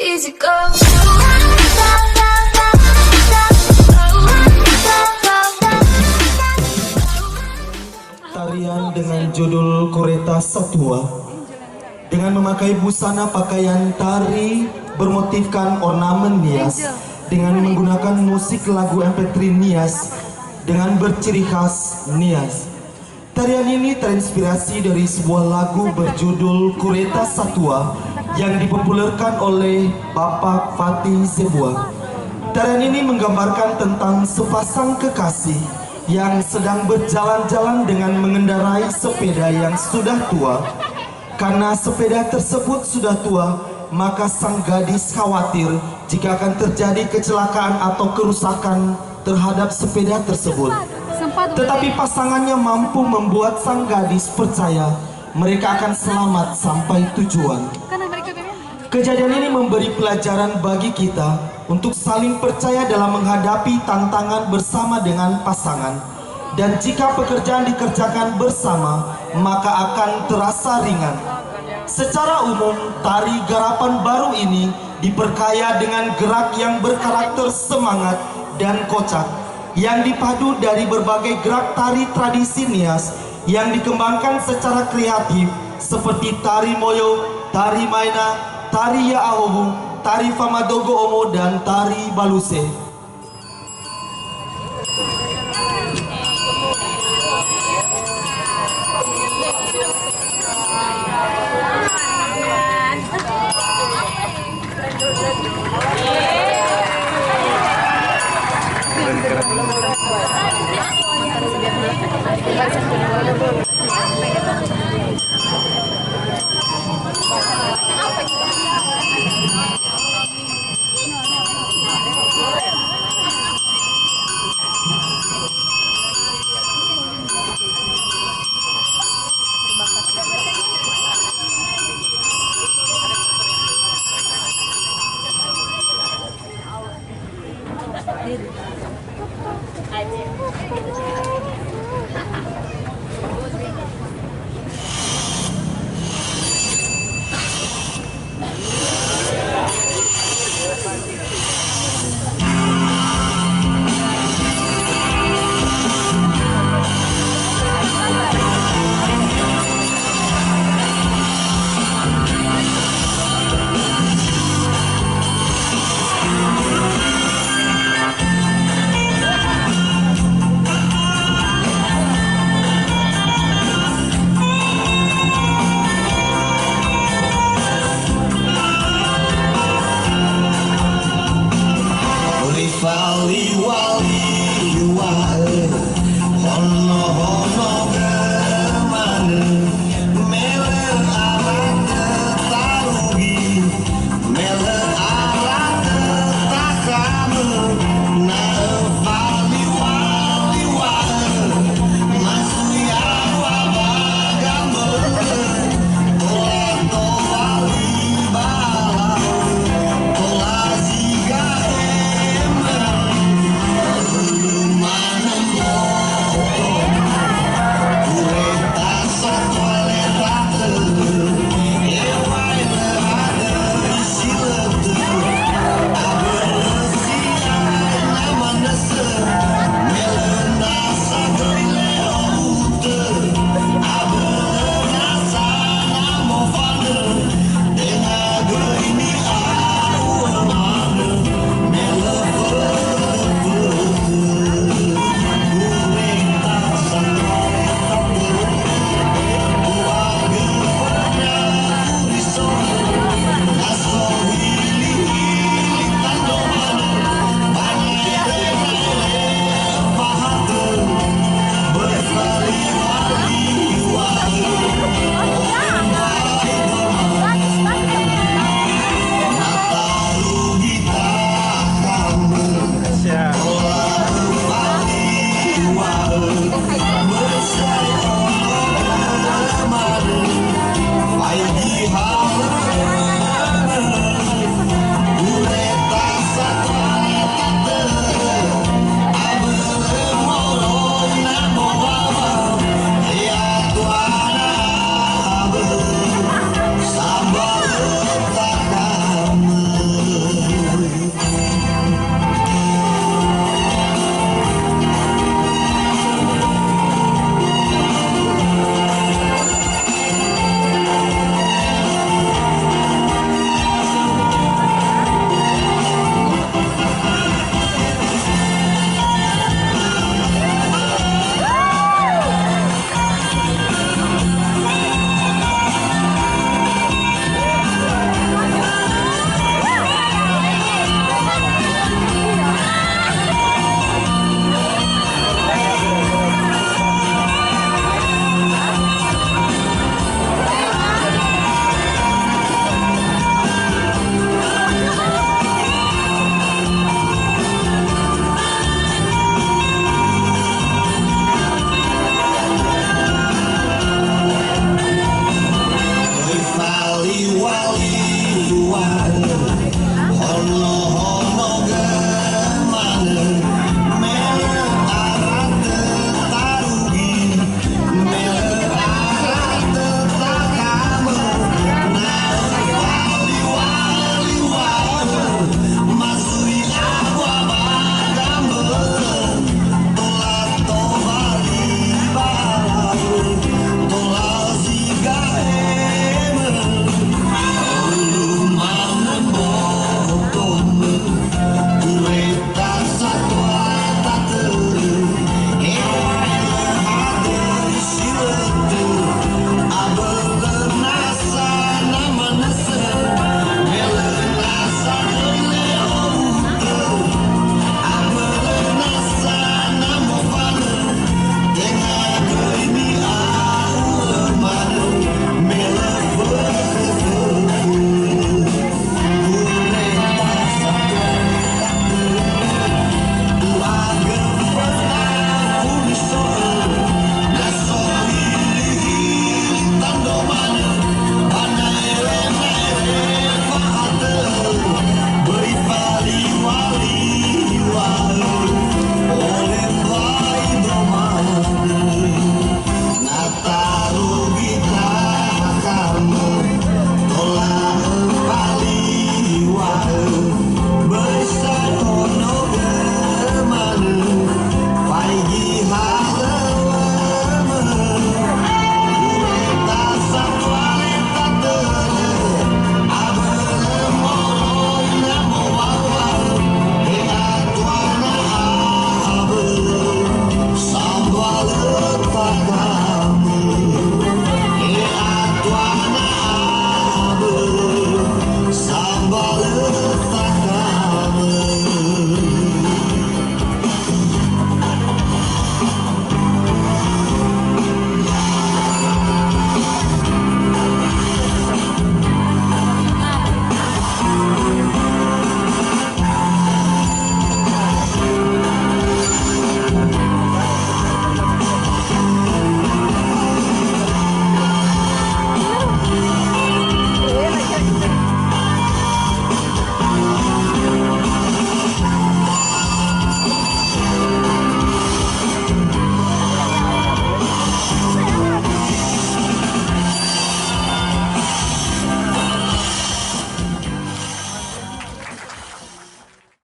easy go. Tarian dengan judul Kureta Satua dengan memakai busana pakaian tari bermotifkan ornamen Nias dengan menggunakan musik lagu MP3 Nias dengan berciri khas Nias. Tarian ini terinspirasi dari sebuah lagu berjudul Kureta Satua yang dipopulerkan oleh Bapak Fatih Zebua. Tarian ini menggambarkan tentang sepasang kekasih yang sedang berjalan-jalan dengan mengendarai sepeda yang sudah tua. Karena sepeda tersebut sudah tua, maka sang gadis khawatir jika akan terjadi kecelakaan atau kerusakan terhadap sepeda tersebut. Tetapi pasangannya mampu membuat sang gadis percaya mereka akan selamat sampai tujuan. Kejadian ini memberi pelajaran bagi kita untuk saling percaya dalam menghadapi tantangan bersama dengan pasangan. Dan jika pekerjaan dikerjakan bersama, maka akan terasa ringan. Secara umum, tari garapan baru ini diperkaya dengan gerak yang berkarakter semangat dan kocak, yang dipadu dari berbagai gerak tari tradisi Nias yang dikembangkan secara kreatif seperti tari moyo, tari maina, tari yaahobu, tari famadogo omo, dan tari baluse. Terima kasih.